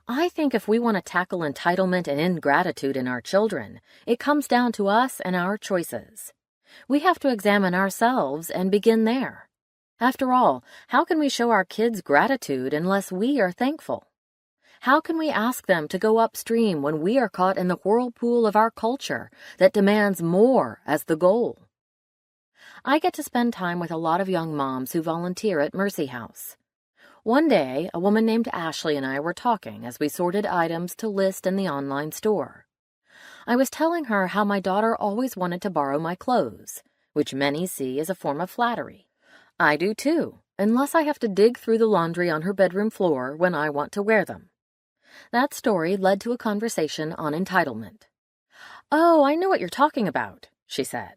I think if we want to tackle entitlement and ingratitude in our children, it comes down to us and our choices. We have to examine ourselves and begin there. After all, how can we show our kids gratitude unless we are thankful? How can we ask them to go upstream when we are caught in the whirlpool of our culture that demands more as the goal? I get to spend time with a lot of young moms who volunteer at Mercy House. One day, a woman named Ashley and I were talking as we sorted items to list in the online store. I was telling her how my daughter always wanted to borrow my clothes, which many see as a form of flattery. I do too, unless I have to dig through the laundry on her bedroom floor when I want to wear them. That story led to a conversation on entitlement. "Oh, I know what you're talking about," she said.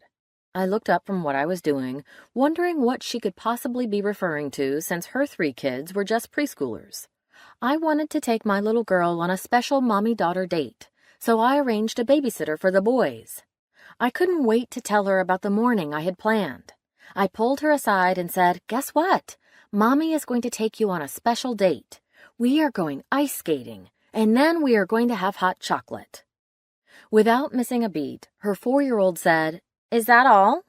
I looked up from what I was doing, wondering what she could possibly be referring to since her 3 kids were just preschoolers. I wanted to take my little girl on a special mommy-daughter date, so I arranged a babysitter for the boys. I couldn't wait to tell her about the morning I had planned. I pulled her aside and said, "Guess what? Mommy is going to take you on a special date. We are going ice skating, and then we are going to have hot chocolate." Without missing a beat, her 4-year-old said, "Is that all?"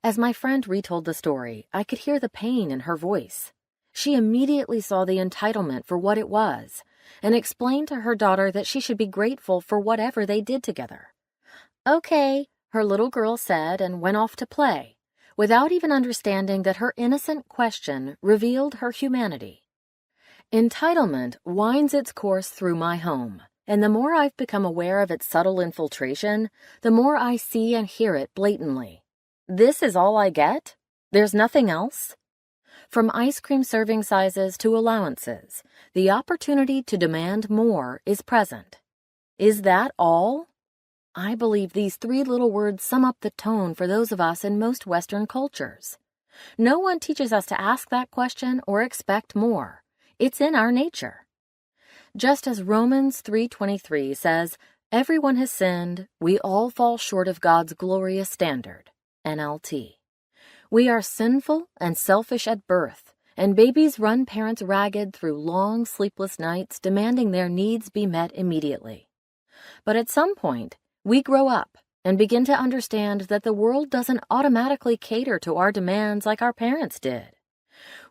As my friend retold the story, I could hear the pain in her voice. She immediately saw the entitlement for what it was and explained to her daughter that she should be grateful for whatever they did together. "Okay," her little girl said and went off to play, without even understanding that her innocent question revealed her humanity. Entitlement winds its course through my home. And the more I've become aware of its subtle infiltration, the more I see and hear it blatantly. This is all I get? There's nothing else? From ice cream serving sizes to allowances, the opportunity to demand more is present. Is that all? I believe these 3 little words sum up the tone for those of us in most Western cultures. No one teaches us to ask that question or expect more. It's in our nature. Just as Romans 3:23 says, "Everyone has sinned, we all fall short of God's glorious standard." NLT. We are sinful and selfish at birth, and babies run parents ragged through long, sleepless nights demanding their needs be met immediately. But at some point, we grow up and begin to understand that the world doesn't automatically cater to our demands like our parents did.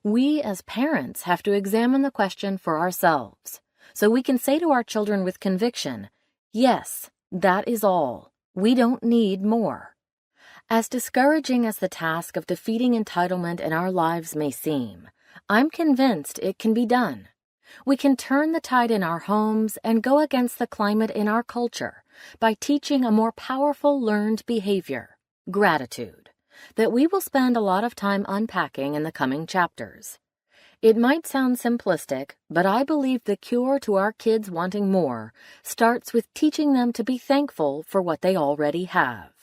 We as parents have to examine the question for ourselves, so we can say to our children with conviction, "Yes, that is all. We don't need more." As discouraging as the task of defeating entitlement in our lives may seem, I'm convinced it can be done. We can turn the tide in our homes and go against the climate in our culture by teaching a more powerful learned behavior, gratitude, that we will spend a lot of time unpacking in the coming chapters. It might sound simplistic, but I believe the cure to our kids wanting more starts with teaching them to be thankful for what they already have.